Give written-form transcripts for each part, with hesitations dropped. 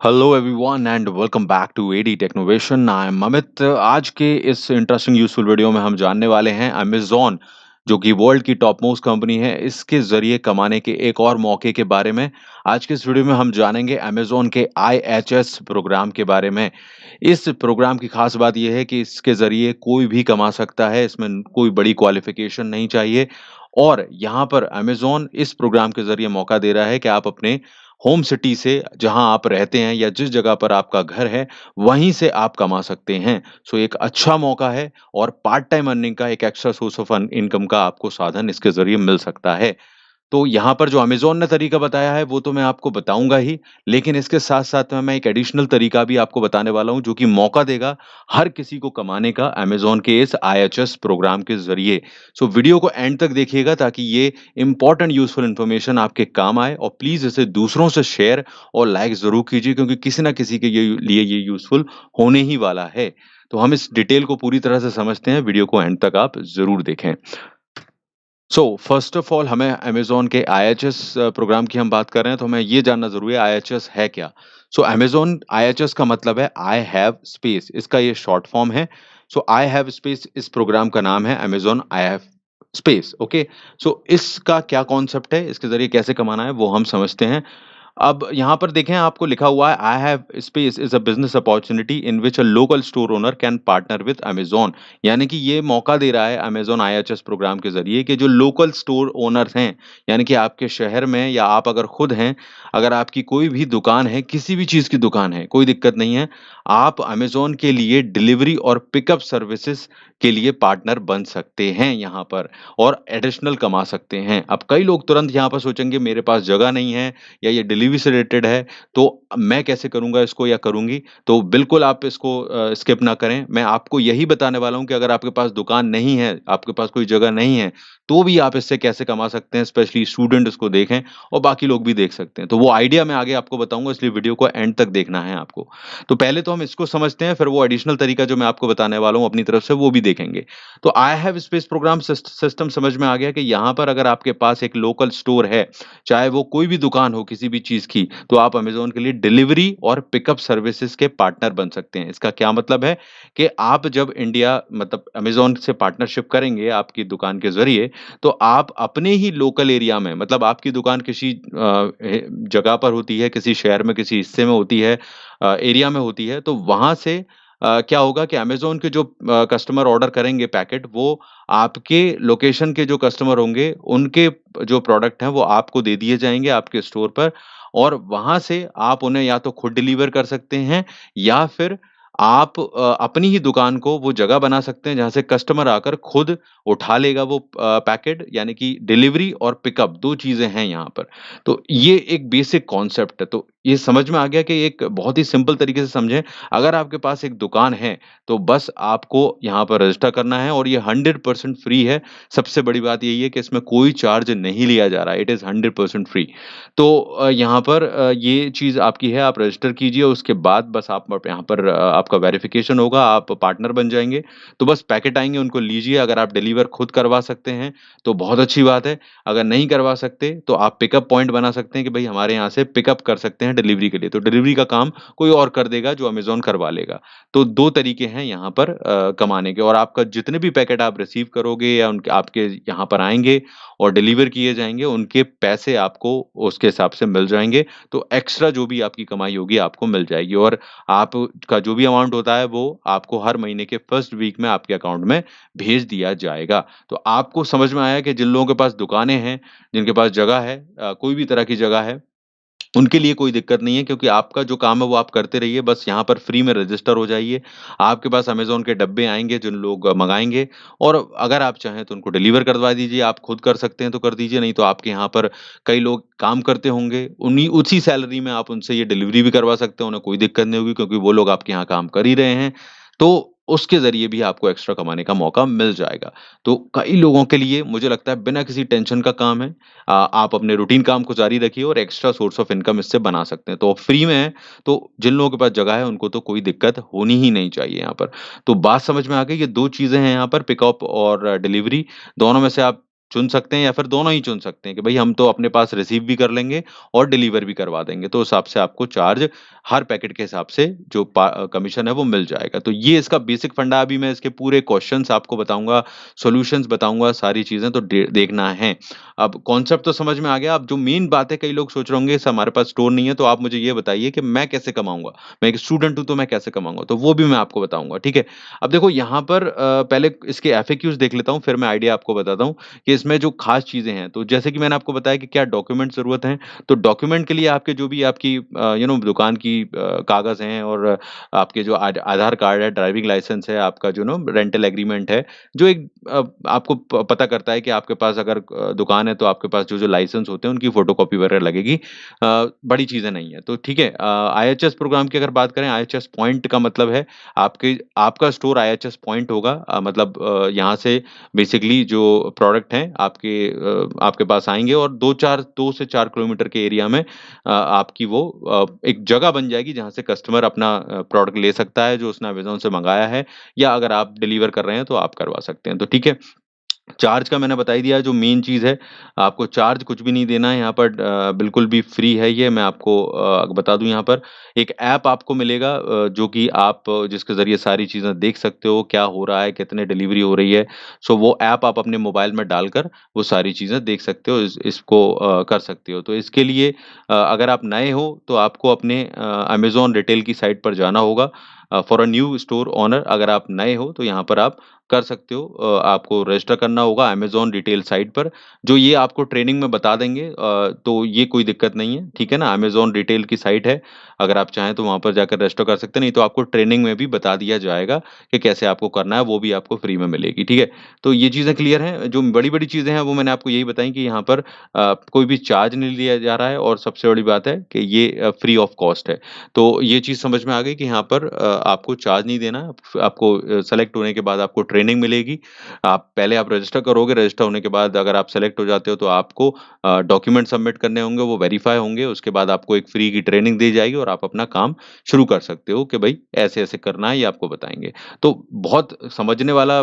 Hello everyone and welcome back to AD Technovation. I am Amit. आज के इस interesting useful video में हम जानने वाले हैं अमेज़न, जो कि वर्ल्ड की टॉप मोस्ट कंपनी है, इसके ज़रिए कमाने के एक और मौके के बारे में। आज के इस वीडियो में हम जानेंगे अमेज़न के आईएचएस प्रोग्राम के बारे में। इस प्रोग्राम की खास बात यह है कि इसके ज़रिए कोई भी कमा सकता है, इसमें कोई बड़ी क्वालिफ़िकेशन नहीं चाहिए और यहाँ पर अमेज़न इस प्रोग्राम के ज़रिए मौका दे रहा है कि आप अपने होम सिटी से, जहाँ आप रहते हैं या जिस जगह पर आपका घर है, वहीं से आप कमा सकते हैं। सो एक अच्छा मौका है और पार्ट टाइम अर्निंग का एक एक्स्ट्रा सोर्स ऑफ इनकम का आपको साधन इसके ज़रिए मिल सकता है। तो यहाँ पर जो अमेज़न ने तरीका बताया है, वो तो मैं आपको बताऊँगा ही, लेकिन इसके साथ-साथ में मैं एक एडिशनल तरीका भी आपको बताने वाला हूँ, जो कि मौका देगा हर किसी को कमाने का अमेज़न के इस आईएचएस प्रोग्राम के ज़रिए। सो वीडियो को एंड तक देखिएगा ताकि ये इम्पोर्टेंट यूज़फुल इन्फॉर्मेशन आपके काम आए और प्लीज़ इसे दूसरों से शेयर और लाइक ज़रूर कीजिए क्योंकि किसी न किसी के लिए ये यूज़फुल होने ही वाला है। तो हम इस डिटेल को पूरी तरह से समझते हैं, वीडियो को एंड तक आप ज़रूर देखें। सो फर्स्ट ऑफ ऑल हमें अमेज़न के आईएचएस प्रोग्राम की हम बात कर रहे हैं तो हमें ये जानना ज़रूरी है आईएचएस है क्या? सो अमेज़न आईएचएस का मतलब है आई हैव स्पेस, इसका ये शॉर्ट फॉर्म है। सो आई हैव स्पेस इस प्रोग्राम का नाम है Amazon I have space, okay? So इसका क्या कॉन्सेप्ट है, इसके ज़रिए कैसे कमाना है वो हम समझते हैं। अब यहाँ पर देखें आपको लिखा हुआ है आई have space is a business opportunity in which a local store owner can partner with Amazon. यानी कि ये मौका दे रहा है अमेज़न आईएचएस प्रोग्राम के ज़रिए कि जो लोकल स्टोर ओनर्स हैं, यानी कि आपके शहर में या आप अगर खुद हैं, अगर आपकी कोई भी दुकान है, किसी भी चीज़ की दुकान है, कोई दिक्कत नहीं है। आप अमेज़न के लिए डिलीवरी और पिकअप सर्विसेज़ के लिए पार्टनर बन सकते हैं यहाँ पर और एडिशनल कमा सकते हैं। अब कई लोग तुरंत यहाँ पर सोचेंगे मेरे पास जगह नहीं है या ये डिलीवरी से रिलेटेड है, तो मैं कैसे करूँगा इसको या करूँगी? तो बिल्कुल आप इसको स्किप ना करें। मैं आपको यही बताने वाला हूँ कि अगर आपके पास दुकान नहीं है, आपके पास कोई जगह नहीं है, तो भी आप इससे कैसे कमा सकते हैं, स्पेशली स्टूडेंट इसको देखें और बाकी लोग भी देख सकते हैं। तो वो आइडिया मैं आगे आपको बताऊँगा, इसलिए वीडियो को एंड तक देखना है आपको। तो पहले तो हम इसको समझते हैं, फिर वो एडिशनल तरीका जो मैं आपको बताने वाला हूँ अपनी तरफ से, वो भी देखेंगे। तो I have space program system समझ में आ गया कि यहाँ पर अगर आपके पास एक लोकल स्टोर है, चाहे वो कोई भी दुकान हो किसी भी चीज़ की, तो आप अमेज़न के लिए डिलीवरी और पिकअप सर्विसेज़ के पार्टनर बन सकते हैं। इसका क्या मतलब है कि आप जब इंडिया मतलब अमेज़न से पार्टनरशिप करेंगे आपकी दुकान के ज़रिए, तो आप अपने ही लोकल एरिया में मतलब आपकी दुकान किसी जगह पर होती है, किसी शहर में, किसी हिस्से में होती है, एरिया में होती है, तो वहाँ से क्या होगा कि अमेज़न के जो कस्टमर ऑर्डर करेंगे पैकेट, वो आपके लोकेशन के जो कस्टमर होंगे, उनके जो प्रोडक्ट हैं, वो आपको दे दिए जाएँगे आपके स्टोर पर और वहाँ से आप उन्हें या तो खुद डिलीवर कर सकते हैं या फिर आप अपनी ही दुकान को वो जगह बना सकते हैं, जहाँ से कस्टमर आकर खुद उठा लेगा वो पैकेट यानी कि डिलीवरी और पिकअप 2 चीज़ें हैं यहाँ पर। तो ये एक बेसिक कॉन्सेप्ट है, तो ये समझ में आ गया कि एक बहुत ही सिंपल तरीके से समझें, अगर आपके पास एक दुकान है, तो बस आपको यहाँ पर रजिस्टर करना है और ये 100% फ्री है। सबसे बड़ी बात यही है कि इसमें कोई चार्ज नहीं लिया जा रहा है, इट इज़ 100% फ्री। तो यहाँ पर ये चीज़ आपकी है, आप रजिस्टर कीजिए, उसके बाद बस आप यहाँ पर आपका वेरिफ़िकेशन होगा, आप पार्टनर बन जाएँगे। तो बस पैकेट आएँगे, उनको लीजिए, अगर आप डिलीवर खुद करवा सकते हैं, तो बहुत अच्छी बात है। अगर नहीं करवा सकते, तो आप पिकअप पॉइंट बना सकते हैं कि भई हमारे यहाँ से पिकअप कर सकते हैं डिलीवरी के लिए। तो डिलीवरी का काम कोई और कर देगा, जो अमेज़न करवा लेगा। तो 2 तरीके हैं यहाँ पर कमाने के और आपका जितने भी पैकेट आप रिसीव करोगे या उनके आपके यहाँ पर आएँगे और डिलीवर किए जाएँगे, उनके पैसे आपको उसके हिसाब से मिल जाएँगे। तो एक्स्ट्रा जो भी आपकी कमाई होगी, आपको मिल जाएगी और आपका जो भी अमाउंट होता है, वो आपको हर महीने के फर्स्ट वीक में आपके अकाउंट में भेज दिया जाएगा। तो आपको समझ में आया कि जिन लोगों के पास दुकानें हैं, जिनके पास जगह है कोई भी तरह की जगह है, उनके लिए कोई दिक्कत नहीं है क्योंकि आपका जो काम है वो आप करते रहिए, बस यहाँ पर फ्री में रजिस्टर हो जाइए। आपके पास अमेज़न के डब्बे आएँगे जिन लोग मँगाएँगे और अगर आप चाहें तो उनको डिलीवर करवा दीजिए, आप खुद कर सकते हैं तो कर दीजिए, नहीं तो आपके यहाँ पर कई लोग काम करते होंगे, उन्हीं उसी सैलरी में आप उनसे ये डिलीवरी भी करवा सकते हैं, उन्हें कोई दिक्कत नहीं होगी क्योंकि वो लोग आपके यहाँ काम कर ही रहे हैं। तो उसके ज़रिए भी आपको एक्स्ट्रा कमाने का मौका मिल जाएगा। तो कई लोगों के लिए मुझे लगता है बिना किसी टेंशन का काम है। आप अपने रूटीन काम को जारी रखिए और एक्स्ट्रा सोर्स ऑफ इनकम इससे बना सकते हैं। तो फ्री में है, तो जिन लोगों के पास जगह है उनको तो कोई दिक्कत होनी ही नहीं चाहिए यहाँ पर। तो बात समझ में आ गई, ये 2 चीज़ें हैं यहाँ पर पिकअप और डिलीवरी, दोनों में से आप चुन सकते हैं या फिर दोनों ही चुन सकते हैं कि भई हम तो अपने पास रिसीव भी कर लेंगे और डिलीवर भी करवा देंगे। तो उस हिसाब से आपको चार्ज हर पैकेट के हिसाब से जो कमीशन है वो मिल जाएगा। तो ये इसका बेसिक फंडा अभी मैं इसके पूरे क्वेश्चन्स आपको बताऊँगा, सॉल्यूशंस बताऊँगा, सारी चीज़ें तो देखना है। अब कॉन्सेप्ट तो समझ में आ गया, अब जो मेन बात है कई लोग सोच रहे होंगे सर हमारे पास स्टोर नहीं है तो आप मुझे ये बताइए कि मैं कैसे कमाऊँगा? मैं एक स्टूडेंट हूँ तो मैं कैसे कमाऊँगा? तो वो भी मैं आपको बताऊँगा, ठीक है? अब देखो यहाँ पर पहले इसके एफएक्यूज़ देख लेता हूँ, फिर मैं आइडिया आपको बताता हूँ कि इसमें जो खास चीज़ें हैं, तो जैसे कि मैंने आपको बताया कि क्या डॉक्यूमेंट ज़रूरत हैं, तो डॉक्यूमेंट के लिए आपके जो भी आपकी दुकान की कागज़ हैं और आपके जो आधार कार्ड है, ड्राइविंग लाइसेंस है, आपका जो रेंटल एग्रीमेंट है, जो एक आपको पता करता है कि आपके पास अगर दुकान है तो आपके पास जो-जो लाइसेंस होते हैं उनकी फ़ोटोकॉपी वगैरह लगेगी। बड़ी चीज़ें नहीं है, तो ठीक है। आईएचएस प्रोग्राम की अगर बात करें, आईएचएस पॉइंट का मतलब है आपका स्टोर आईएचएस पॉइंट होगा, मतलब यहाँ से बेसिकली जो प्रोडक्ट हैं आपके पास आएँगे और 2 से 4 किलोमीटर के एरिया में आपकी वो एक जगह बन जाएगी जहाँ से कस्टमर अपना प्रोडक्ट ले सकता है जो उसने अमेज़न से मँगाया है, या अगर आप डिलीवर कर रहे हैं तो आप करवा सकते हैं। तो ठीक है। चार्ज का मैंने बता ही दिया, जो मेन चीज़ है, आपको चार्ज कुछ भी नहीं देना है यहाँ पर, बिल्कुल भी फ्री है ये, मैं आपको बता दूँ यहाँ पर। एक ऐप आपको मिलेगा जो कि आप जिसके ज़रिए सारी चीज़ें देख सकते हो, क्या हो रहा है, कितने डिलीवरी हो रही है। सो वो ऐप आप अपने मोबाइल में डालकर वो सारी चीज़ें देख सकते हो, इसको कर सकते हो। तो इसके लिए अगर आप नए हो तो आपको अपने अमेज़न रिटेल की साइट पर जाना होगा। For a new store owner, अगर आप नए हो तो यहाँ पर आप कर सकते हो। आपको रजिस्टर करना होगा अमेज़न रिटेल साइट पर, जो ये आपको ट्रेनिंग में बता देंगे, तो ये कोई दिक्कत नहीं है, ठीक है ना? अमेज़न रिटेल की साइट है, अगर आप चाहें तो वहाँ पर जाकर रजिस्टर कर सकते हैं, नहीं तो आपको ट्रेनिंग में भी बता दिया जाएगा कि कैसे आपको करना है, वो भी आपको फ्री में मिलेगी, ठीक है? तो ये चीज़ें क्लियर हैं, जो बड़ी-बड़ी चीज़ें हैं वो मैंने आपको यही बताई कि यहाँ पर कोई भी चार्ज नहीं लिया जा रहा है और सबसे बड़ी बात है कि ये फ्री ऑफ कॉस्ट है। तो ये चीज़ समझ में आ गई कि यहाँ पर आपको चार्ज नहीं देना है, आपको सेलेक्ट होने के बाद आपको ट्रेनिंग मिलेगी। आप रजिस्टर करोगे, रजिस्टर होने के बाद अगर आप सेलेक्ट हो जाते हो तो आपको डॉक्यूमेंट सबमिट करने होंगे, वो वेरीफाई होंगे, उसके बाद आपको एक फ्री की ट्रेनिंग दी जाएगी और आप अपना काम शुरू कर सकते हो कि भई ऐसे-ऐसे करना है, ये आपको बताएँगे। तो बहुत समझने वाला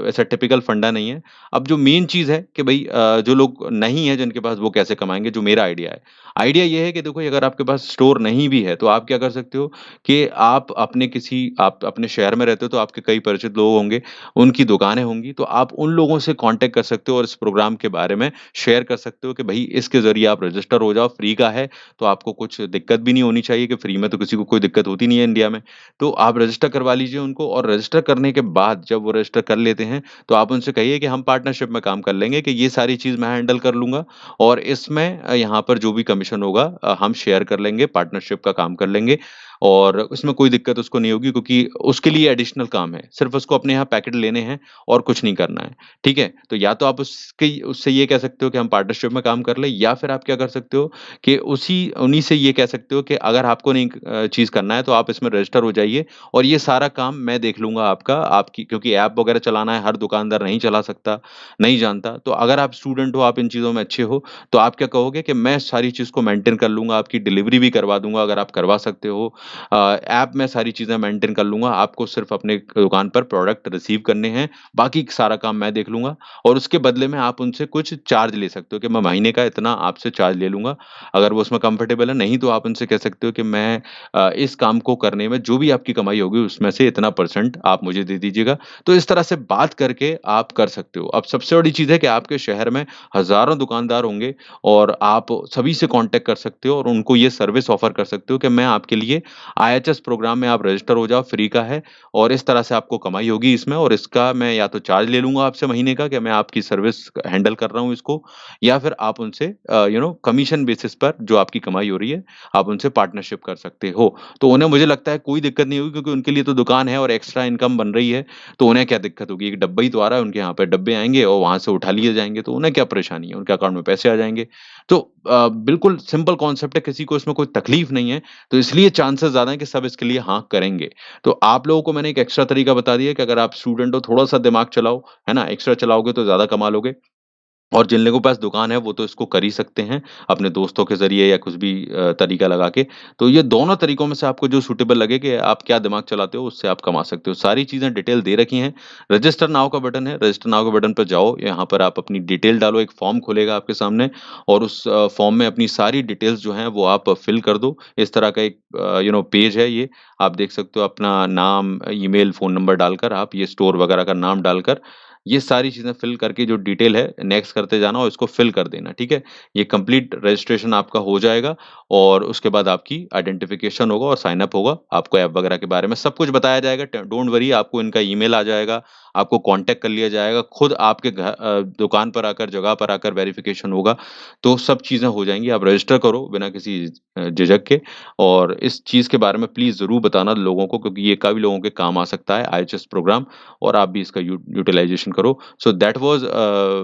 ऐसा टिपिकल फंडा नहीं है। अब जो मेन चीज़ है कि भई जो लोग नहीं है जिनके पास, वो कैसे कमाएँगे, जो मेरा आइडिया है। आइडिया ये है कि देखो, अगर आपके पास स्टोर नहीं भी है तो आप क्या कर सकते हो कि आप अपने शहर में रहते हो तो आपके कई परिचित लोग होंगे, उनकी दुकानें होंगी, तो आप उन लोगों से कॉन्टैक्ट कर सकते हो और इस प्रोग्राम के बारे में शेयर कर सकते हो कि भई इसके ज़रिए आप रजिस्टर हो जाओ, फ्री का है, तो आपको कुछ दिक्कत भी नहीं होनी चाहिए, कि फ्री में तो किसी को कोई दिक्कत होती नहीं है इंडिया में। तो आप रजिस्टर करवा लीजिए उनको, और रजिस्टर करने के बाद जब वो रजिस्टर कर लेते हैं, तो आप उनसे कहिए कि हम पार्टनरशिप में काम कर लेंगे, कि ये सारी चीज़ मैं हैंडल कर लूँगा और इसमें यहाँ पर जो भी कमीशन होगा हम शेयर कर लेंगे, पार्टनरशिप का काम कर लेंगे, और उसमें कोई दिक्कत उसको नहीं होगी, क्योंकि उसके लिए एडिशनल काम है। सिर्फ़ उसको अपने यहाँ पैकेट लेने हैं और कुछ नहीं करना है, ठीक है? तो या तो आप उससे ये कह सकते हो कि हम पार्टनरशिप में काम कर लें, या फिर आप क्या कर सकते हो कि उन्हीं से ये कह सकते हो कि अगर आपको नहीं चीज़ करना है तो आप इसमें रजिस्टर हो जाइए और ये सारा काम मैं देख लूँगा आपकी, क्योंकि ऐप वगैरह चलाना है, हर दुकानदार नहीं चला सकता, नहीं जानता। तो अगर आप स्टूडेंट हो, आप इन चीज़ों में अच्छे हो, तो आप क्या कहोगे कि मैं सारी चीज़ को मेंटेन कर लूँगा, आपकी डिलीवरी भी करवा दूँगा अगर आप करवा सकते हो। ऐप में सारी चीज़ें मेंटेन कर लूँगा, आपको सिर्फ़ अपने दुकान पर प्रोडक्ट रिसीव करने हैं, बाकी सारा काम मैं देख लूँगा, और उसके बदले में आप उनसे कुछ चार्ज ले सकते हो कि मैं महीने का इतना आपसे चार्ज ले लूँगा। अगर वो उसमें कंफर्टेबल है, नहीं तो आप उनसे कह सकते हो कि मैं इस काम को करने में जो भी आपकी कमाई होगी उसमें से इतना परसेंट आप मुझे दे दीजिएगा। तो इस तरह से बात करके आप कर सकते हो। अब सबसे बड़ी चीज़ है कि आपके शहर में हज़ारों दुकानदार होंगे और आप सभी से कॉन्टैक्ट कर सकते हो और उनको ये सर्विस ऑफ़र कर सकते हो कि मैं आपके लिए आईएचएस प्रोग्राम में आप रजिस्टर हो जाओ, फ्री का है, और इस तरह से आपको कमाई होगी इसमें, और इसका मैं या तो चार्ज ले लूँगा आपसे महीने का कि मैं आपकी सर्विस हैंडल कर रहा हूँ इसको, या फिर आप उनसे कमीशन बेसिस पर जो आपकी कमाई हो रही है, आप उनसे पार्टनरशिप कर सकते हो। तो उन्हें, मुझे लगता है, कोई दिक्कत नहीं होगी, क्योंकि उनके लिए तो दुकान है और एक्स्ट्रा इनकम बन रही है, तो उन्हें क्या दिक्कत होगी? एक डब्बा ही तो आ रहा है उनके यहाँ पे, डब्बे आएँगे और वहाँ से उठा लिए जाएँगे, तो उन्हें क्या परेशानी है? उनके अकाउंट में पैसे आ जाएँगे। तो बिल्कुल सिंपल कॉन्सेप्ट है, किसी को इसमें कोई तकलीफ नहीं है, तो इसलिए चांसेस ज़्यादा हैं कि सब इसके लिए हाँ करेंगे। तो आप लोगों को मैंने एक एक्स्ट्रा तरीका बता दिया कि अगर आप स्टूडेंट हो, थोड़ा-सा दिमाग चलाओ, है ना? एक्स्ट्रा चलाओगे तो ज़्यादा कमा लोगे। और जिन लोगों के पास दुकान है वो तो इसको कर ही सकते हैं, अपने दोस्तों के ज़रिए या कुछ भी तरीका लगा के। तो ये दोनों तरीकों में से आपको जो सूटेबल लगे कि आप क्या दिमाग चलाते हो, उससे आप कमा सकते हो। सारी चीज़ें डिटेल दे रखी हैं। रजिस्टर नाउ का बटन है, रजिस्टर नाउ के बटन पर जाओ, यहाँ पर आप अपनी डिटेल डालो, एक फॉर्म खुलेगा आपके सामने और उस फॉर्म में अपनी सारी डिटेल्स जो हैं वो आप फिल कर दो। इस तरह का एक पेज है ये। आप देख सकते हो अपना नाम, ईमेल, फ़ोन नंबर डालकर आप ये स्टोर वगैरह का नाम डालकर ये सारी चीज़ें फ़िल करके जो डिटेल है नेक्स्ट करते जाना और इसको फ़िल कर देना, ठीक है? ये कंप्लीट रजिस्ट्रेशन आपका हो जाएगा और उसके बाद आपकी आइडेंटिफ़िकेशन होगा और साइन अप होगा। आपको ऐप वगैरह के बारे में सब कुछ बताया जाएगा। ट डोंट वरी आपको इनका ईमेल आ जाएगा, आपको कॉन्टैक्ट कर लिया जाएगा, खुद आपके दुकान पर आकर, जगह पर आकर वेरिफ़िकेशन होगा। तो सब चीज़ें हो जाएँगी। आप रजिस्टर करो बिना किसी झिझक के और इस चीज़ के बारे में प्लीज़ ज़रूर बताना लोगों को क्योंकि ये काफ़ी लोगों के काम आ सकता है आईएचएस प्रोग्राम और आप भी इसका यूटिलाइज़ेशन करो। So that was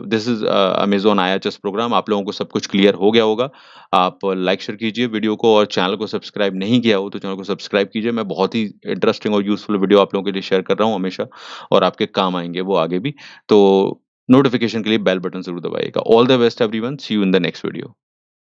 this is Amazon IHS program आप लोगों को सब कुछ क्लियर हो गया होगा। आप लाइक शेयर कीजिए वीडियो को और चैनल को सब्सक्राइब नहीं किया हो तो चैनल को सब्सक्राइब कीजिए। मैं बहुत ही इंटरेस्टिंग और यूज़फुल वीडियो आप लोगों के लिए शेयर कर रहा हूँ हमेशा और आपके काम आएँगे वो आगे भी। तो नोटिफ़िकेशन के लिए बेल बटन ज़रूर दबाइएगा। All the best everyone, see you in the next video.